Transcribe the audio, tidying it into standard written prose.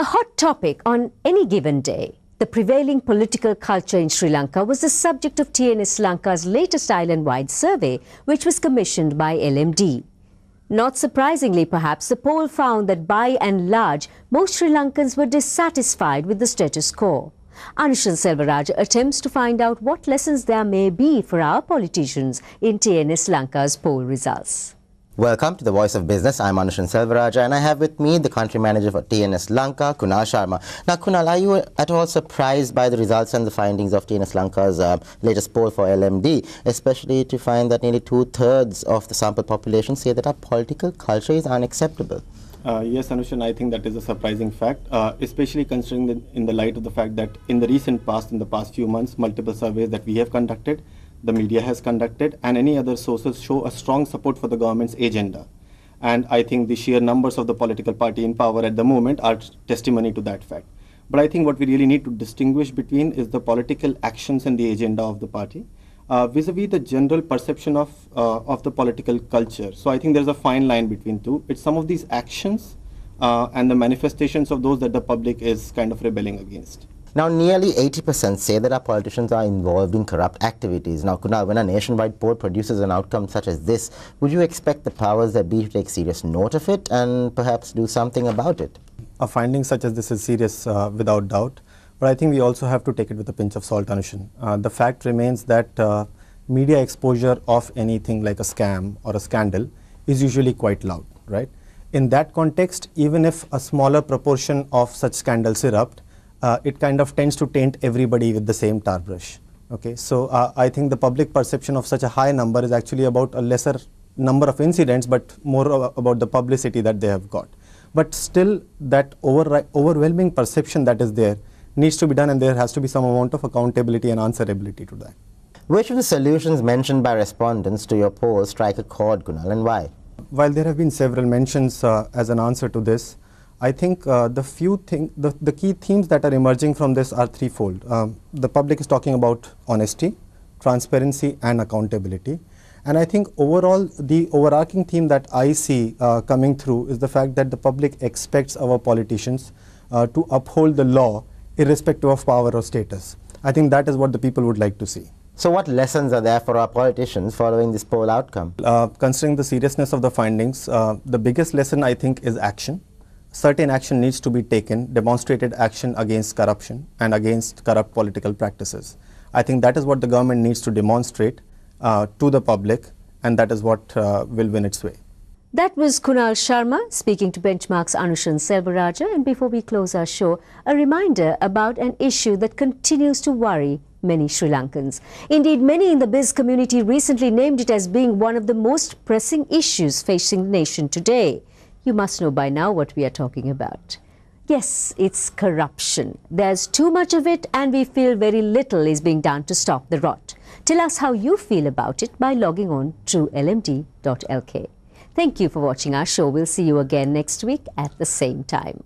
hot topic on any given day, the prevailing political culture in Sri Lanka was the subject of TNS Lanka's latest island-wide survey, which was commissioned by LMD. Not surprisingly, perhaps, the poll found that by and large, most Sri Lankans were dissatisfied with the status quo. Anushan Selvaraj attempts to find out what lessons there may be for our politicians in TNS Lanka's poll results. Welcome to the Voice of Business. I'm Anushan Selvaraj and I have with me the country manager for TNS Lanka, Kunal Sharma. Now, Kunal, are you at all surprised by the results and the findings of TNS Lanka's latest poll for LMD, especially to find that nearly two-thirds of the sample population say that our political culture is unacceptable? Yes, Anushan, I think that is a surprising fact, especially considering in the light of the fact that in the past few months, multiple surveys that we have conducted, the media has conducted, and any other sources show a strong support for the government's agenda. And I think the sheer numbers of the political party in power at the moment are testimony to that fact. But I think what we really need to distinguish between is the political actions and the agenda of the party vis-a-vis the general perception of the political culture. So I think there's a fine line between two. It's some of these actions and the manifestations of those that the public is kind of rebelling against. Now, nearly 80% say that our politicians are involved in corrupt activities. Now, Kunal, when a nationwide poll produces an outcome such as this, would you expect the powers that be to take serious note of it and perhaps do something about it? A finding such as this is serious without doubt, but I think we also have to take it with a pinch of salt, Anushan. The fact remains that media exposure of anything like a scam or a scandal is usually quite loud, right? In that context, even if a smaller proportion of such scandals erupt, it kind of tends to taint everybody with the same tar brush. Okay, so I think the public perception of such a high number is actually about a lesser number of incidents, but more about the publicity that they have got. But still, that overwhelming perception that is there needs to be done, and there has to be some amount of accountability and answerability to that. Which of the solutions mentioned by respondents to your poll strike a chord, Kunal, and why? While there have been several mentions as an answer to this, I think the key themes that are emerging from this are threefold. The public is talking about honesty, transparency, and accountability. And I think overall, the overarching theme that I see coming through is the fact that the public expects our politicians to uphold the law irrespective of power or status. I think that is what the people would like to see. So what lessons are there for our politicians following this poll outcome? Considering the seriousness of the findings, the biggest lesson I think is action. Certain action needs to be taken, demonstrated action against corruption and against corrupt political practices. I think that is what the government needs to demonstrate to the public, and that is what will win its way. That was Kunal Sharma speaking to Benchmark's Anushan Selvaraj. And before we close our show, a reminder about an issue that continues to worry many Sri Lankans. Indeed, many in the biz community recently named it as being one of the most pressing issues facing the nation today. You must know by now what we are talking about. Yes, it's corruption. There's too much of it and we feel very little is being done to stop the rot. Tell us how you feel about it by logging on to lmd.lk. Thank you for watching our show. We'll see you again next week at the same time.